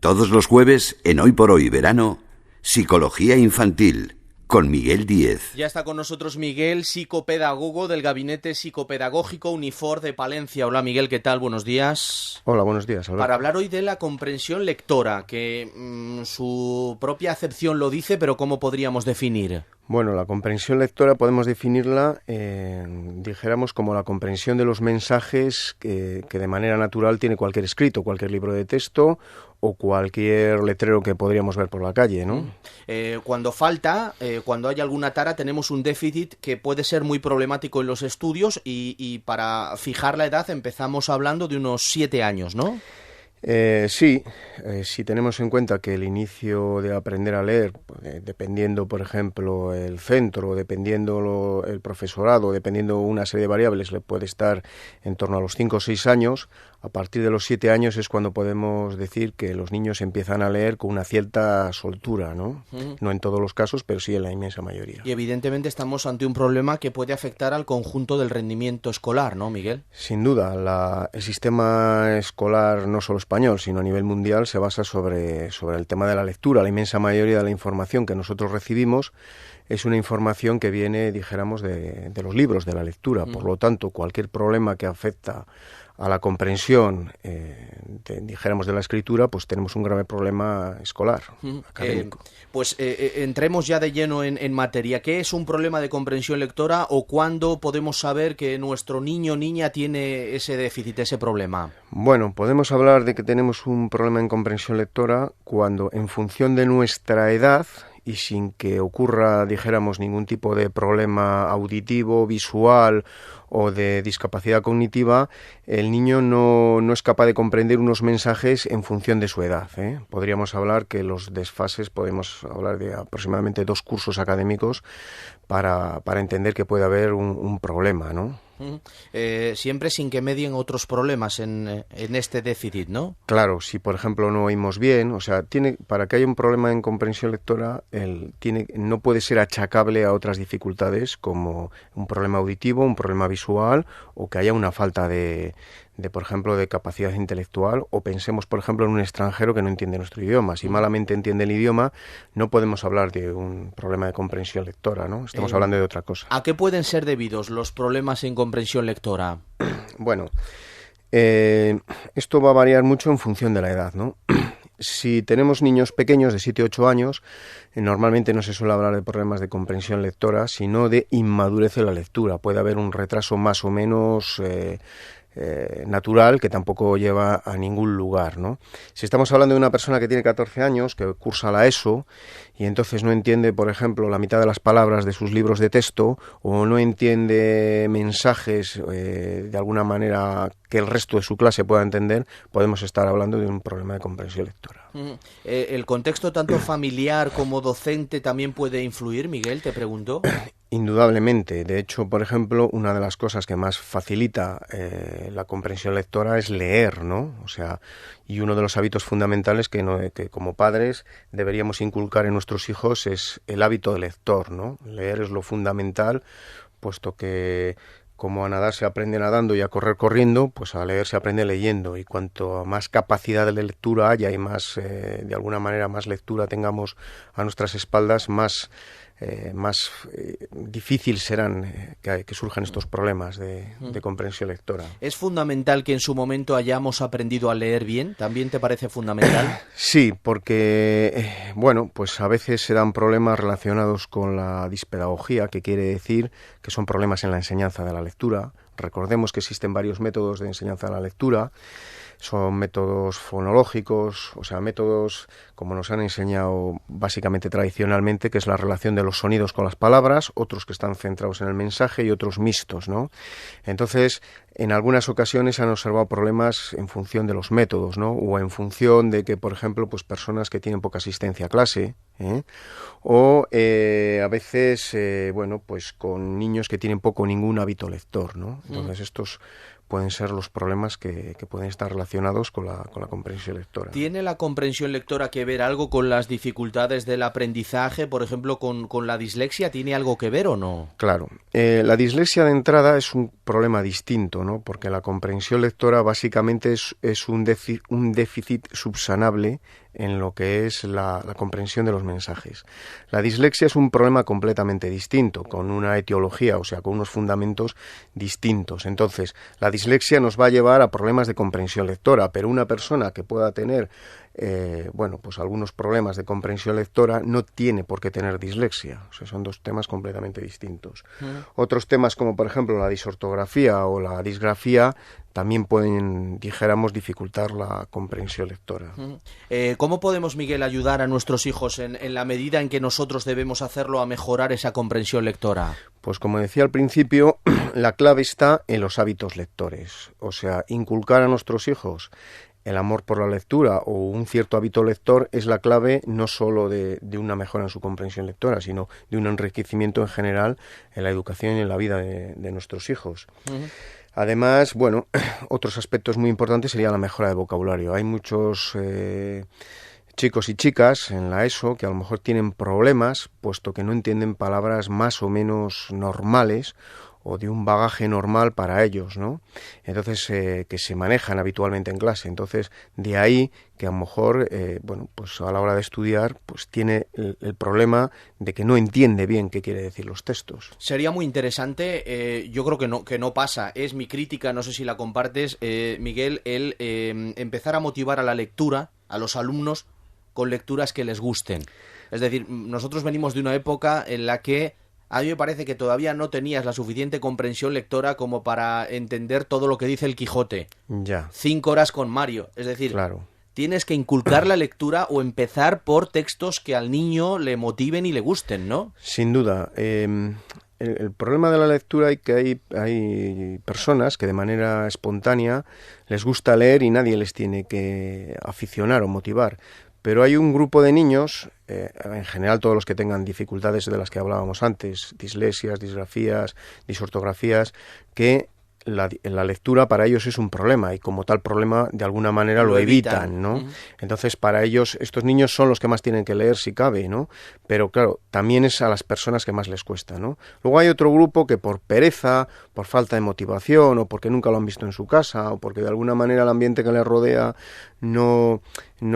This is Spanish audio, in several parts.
Todos los jueves, en Hoy por Hoy Verano, Psicología Infantil, con Miguel Díez. Ya está con nosotros Miguel, psicopedagogo del Gabinete Psicopedagógico Unifor de Palencia. Hola Miguel, ¿qué tal? Buenos días. Hola, buenos días, Alberto. Para hablar hoy de la comprensión lectora, que su propia acepción lo dice, pero ¿cómo podríamos definir? Bueno, la comprensión lectora podemos definirla, dijéramos, como la comprensión de los mensajes que de manera natural tiene cualquier escrito, cualquier libro de texto o cualquier letrero que podríamos ver por la calle, ¿no? Cuando falta, cuando hay alguna tara, tenemos un déficit que puede ser muy problemático en los estudios y para fijar la edad empezamos hablando de unos 7 años, ¿no? Sí, si tenemos en cuenta que el inicio de aprender a leer, dependiendo, por ejemplo, el centro, dependiendo el profesorado, dependiendo una serie de variables, le puede estar en torno a los 5 o 6 años. A partir de los 7 años es cuando podemos decir que los niños empiezan a leer con una cierta soltura, ¿no? No en todos los casos, pero sí en la inmensa mayoría. Y evidentemente estamos ante un problema que puede afectar al conjunto del rendimiento escolar, ¿no, Miguel? Sin duda, el sistema escolar, no solo español, sino a nivel mundial, se basa sobre el tema de la lectura. La inmensa mayoría de la información que nosotros recibimos es una información que viene, dijéramos, de los libros, de la lectura. Por lo tanto, cualquier problema que afecta a la comprensión, dijéramos, de la escritura, pues tenemos un grave problema escolar, académico. Entremos ya de lleno en materia. ¿Qué es un problema de comprensión lectora o cuándo podemos saber que nuestro niño o niña tiene ese déficit, ese problema? Bueno, podemos hablar de que tenemos un problema en comprensión lectora cuando, en función de nuestra edad, y sin que ocurra, dijéramos, ningún tipo de problema auditivo, visual o de discapacidad cognitiva, el niño no es capaz de comprender unos mensajes en función de su edad, ¿eh? Podríamos hablar que los desfases, podemos hablar de aproximadamente 2 cursos académicos para entender que puede haber un problema, ¿no? Siempre sin que medien otros problemas en este déficit, ¿no? Claro, si por ejemplo no oímos bien, o sea, para que haya un problema en comprensión lectora, no puede ser achacable a otras dificultades como un problema auditivo, un problema visual o que haya una falta de por ejemplo, de capacidad intelectual, o pensemos, por ejemplo, en un extranjero que no entiende nuestro idioma. Si malamente entiende el idioma, no podemos hablar de un problema de comprensión lectora, ¿no? Estamos hablando de otra cosa. ¿A qué pueden ser debidos los problemas en comprensión lectora? Bueno, esto va a variar mucho en función de la edad, ¿no? Si tenemos niños pequeños de 7 o 8 años, normalmente no se suele hablar de problemas de comprensión lectora, sino de inmadurez en la lectura. Puede haber un retraso más o menos natural que tampoco lleva a ningún lugar, ¿no? Si estamos hablando de una persona que tiene 14 años, que cursa la ESO y entonces no entiende, por ejemplo, la mitad de las palabras de sus libros de texto o no entiende mensajes de alguna manera que el resto de su clase pueda entender, podemos estar hablando de un problema de comprensión lectora. ¿El contexto tanto familiar como docente también puede influir, Miguel, te pregunto? Indudablemente. De hecho, por ejemplo, una de las cosas que más facilita la comprensión lectora es leer, ¿no? O sea, y uno de los hábitos fundamentales que como padres deberíamos inculcar en nuestros hijos es el hábito de lector, ¿no? Leer es lo fundamental, puesto que como a nadar se aprende nadando y a correr corriendo, pues a leer se aprende leyendo, y cuanto más capacidad de lectura haya y más, de alguna manera, más lectura tengamos a nuestras espaldas, más difícil serán que surjan estos problemas de comprensión lectora. ¿Es fundamental que en su momento hayamos aprendido a leer bien? ¿También te parece fundamental? Sí, porque, bueno, pues a veces se dan problemas relacionados con la dispedagogía, que quiere decir que son problemas en la enseñanza de la lectura. Recordemos que existen varios métodos de enseñanza de la lectura. Son métodos fonológicos, o sea, métodos como nos han enseñado básicamente tradicionalmente, que es la relación de los sonidos con las palabras, otros que están centrados en el mensaje y otros mixtos, ¿no? Entonces, en algunas ocasiones se han observado problemas en función de los métodos, ¿no? O en función de que, por ejemplo, pues personas que tienen poca asistencia a clase, o a veces, bueno, pues con niños que tienen poco o ningún hábito lector, ¿no? Entonces, estos pueden ser los problemas que pueden estar relacionados con la comprensión lectora. ¿Tiene la comprensión lectora que ver algo con las dificultades del aprendizaje, por ejemplo, con la dislexia? ¿Tiene algo que ver o no? Claro. La dislexia de entrada es un problema distinto, ¿no? Porque la comprensión lectora básicamente es un déficit subsanable en lo que es la comprensión de los mensajes. La dislexia es un problema completamente distinto, con una etiología, o sea, con unos fundamentos distintos. Entonces, la dislexia nos va a llevar a problemas de comprensión lectora, pero una persona que pueda tener pues algunos problemas de comprensión lectora no tiene por qué tener dislexia. O sea, son dos temas completamente distintos. Otros temas como, por ejemplo, la disortografía o la disgrafía también pueden, dijéramos, dificultar la comprensión lectora. ¿Cómo podemos, Miguel, ayudar a nuestros hijos en la medida en que nosotros debemos hacerlo a mejorar esa comprensión lectora? Pues como decía al principio, la clave está en los hábitos lectores. O sea, inculcar a nuestros hijos el amor por la lectura o un cierto hábito lector es la clave no solo de una mejora en su comprensión lectora, sino de un enriquecimiento en general en la educación y en la vida de nuestros hijos. Además, bueno, otros aspectos muy importantes sería la mejora del vocabulario. Hay muchos chicos y chicas en la ESO que a lo mejor tienen problemas, puesto que no entienden palabras más o menos normales o de un bagaje normal para ellos, ¿no? Entonces, que se manejan habitualmente en clase. Entonces, de ahí que a lo mejor, pues a la hora de estudiar, pues tiene el problema de que no entiende bien qué quiere decir los textos. Sería muy interesante, yo creo que no pasa, es mi crítica, no sé si la compartes, Miguel, el empezar a motivar a la lectura, a los alumnos, con lecturas que les gusten. Es decir, nosotros venimos de una época en la que a mí me parece que todavía no tenías la suficiente comprensión lectora como para entender todo lo que dice el Quijote. Ya. 5 horas con Mario. Es decir, claro, tienes que inculcar la lectura o empezar por textos que al niño le motiven y le gusten, ¿no? Sin duda. El problema de la lectura es que hay personas que de manera espontánea les gusta leer y nadie les tiene que aficionar o motivar. Pero hay un grupo de niños, en general todos los que tengan dificultades de las que hablábamos antes, dislexias, disgrafías, disortografías, que la lectura para ellos es un problema y como tal problema de alguna manera lo evitan, ¿no? Entonces para ellos estos niños son los que más tienen que leer si cabe, ¿no? Pero claro, también es a las personas que más les cuesta, ¿no? Luego hay otro grupo que por pereza, por falta de motivación o porque nunca lo han visto en su casa o porque de alguna manera el ambiente que les rodea no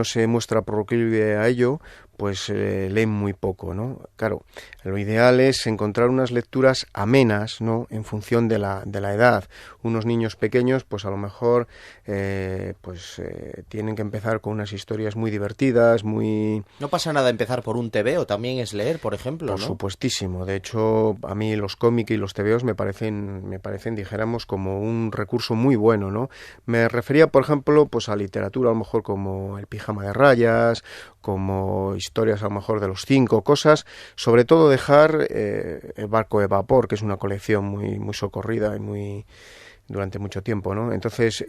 se muestra proclive a ello, pues leen muy poco, ¿no? Claro, lo ideal es encontrar unas lecturas amenas, ¿no? En función de la edad. Unos niños pequeños, pues a lo mejor tienen que empezar con unas historias muy divertidas, muy... No pasa nada empezar por un tebeo, también es leer, por ejemplo, ¿no? Por supuestísimo. De hecho, a mí los cómics y los tebeos me parecen, dijéramos, como un recurso muy bueno, ¿no? Me refería, por ejemplo, pues a literatura, a lo mejor como El pijama de rayas, como historias a lo mejor de los 5, cosas, sobre todo dejar El barco de vapor, que es una colección muy, muy socorrida y muy durante mucho tiempo, ¿no? Entonces,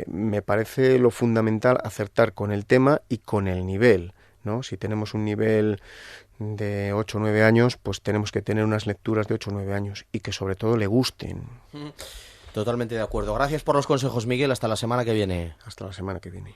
me parece lo fundamental acertar con el tema y con el nivel, ¿no? Si tenemos un nivel de 8 o 9 años, pues tenemos que tener unas lecturas de 8 o 9 años y que sobre todo le gusten. Totalmente de acuerdo. Gracias por los consejos, Miguel. Hasta la semana que viene. Hasta la semana que viene.